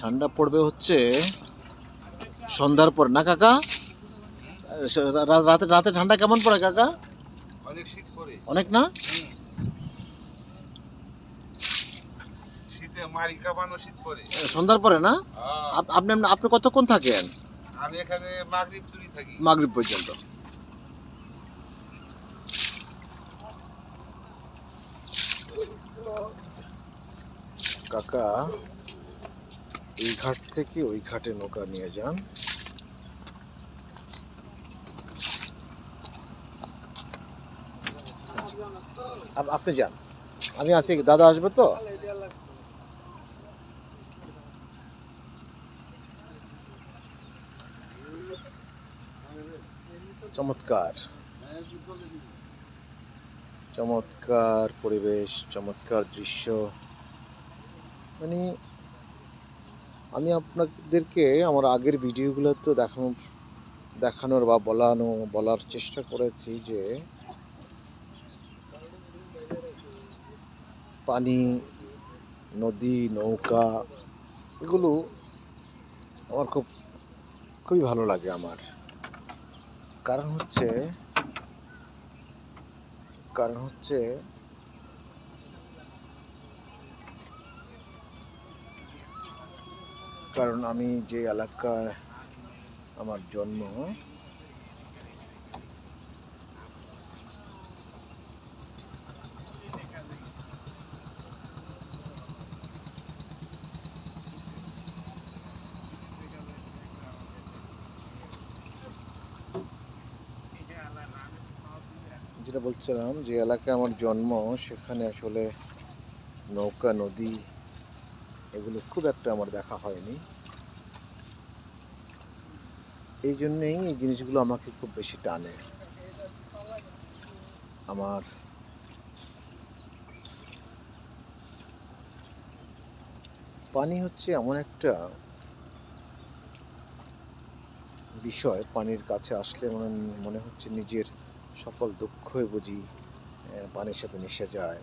ঠান্ডা পড়বে হচ্ছে সন্ধ্যার পর না কাকা? রাতে রাতে ঠান্ডা কেমন পড়ে কাকা? অনেক শীত পড়ে। অনেক না? শীতে মারি কাঁপানো শীত পড়ে। সন্ধ্যার পরে না? আপনি আপনি কতক্ষণ থাকেন? আমি এখানে মাগরিব চুরি থাকি। মাগরিব পর্যন্ত। কাকা এই ঘাট থেকে ওই ঘাটে নৌকা নিয়ে যান। আপনি যান, আমি আছি, দাদা আসবে তো। চমৎকার চমৎকার পরিবেশ, চমৎকার দৃশ্য। মানে আমি আপনাদেরকে আমার আগের ভিডিওগুলো তো দেখানোর বা বলার চেষ্টা করেছি যে পানি, নদী, নৌকা এগুলো আমার খুবই ভালো লাগে আমার। কারণ হচ্ছে কারণ আমি যে এলাকায় আমার জন্ম, যেটা বলছিলাম যে এলাকায় আমার জন্ম, সেখানে আসলে নৌকা, নদী এগুলো খুব একটা আমার দেখা হয়নি। এই জন্যেই এই জিনিসগুলো আমাকে খুব বেশি টানে। আমার পানি হচ্ছে এমন একটা বিষয়, পানির কাছে আসলে মনে হচ্ছে নিজের সকল দুঃখই বুঝি পানির সাথে মিশে যায়।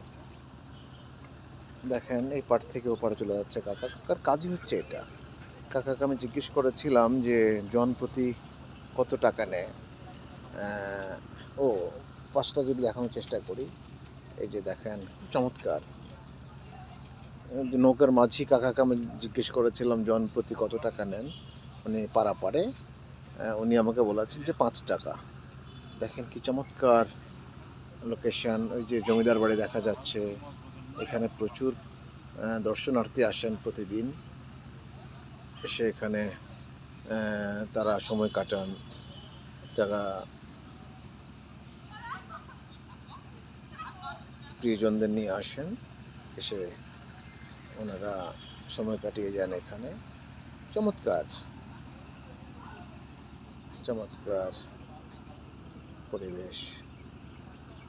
দেখেন এই পার থেকে ওপারে চলে যাচ্ছে কাকা। কাকার কাজই হচ্ছে এটা। কাকাকে আমি জিজ্ঞেস করেছিলাম যে জন প্রতি কত টাকা নেয়। ও পাঁচটা যদি দেখানোর চেষ্টা করি, এই যে দেখেন চমৎকার নৌকার মাঝি কাকাকে আমি জিজ্ঞেস করেছিলাম জন প্রতি কত টাকা নেন উনি পারাপারে। উনি আমাকে বলেছেন যে 5 টাকা। দেখেন কি চমৎকার লোকেশন। ওই যে জমিদার বাড়ি দেখা যাচ্ছে। এখানে প্রচুর দর্শনার্থী আসেন প্রতিদিন, এসে এখানে তারা সময় কাটান। তারা প্রিয়জনদের নিয়ে আসেন, এসে ওনারা সময় কাটিয়ে যান এখানে। চমৎকার চমৎকার পরিবেশ।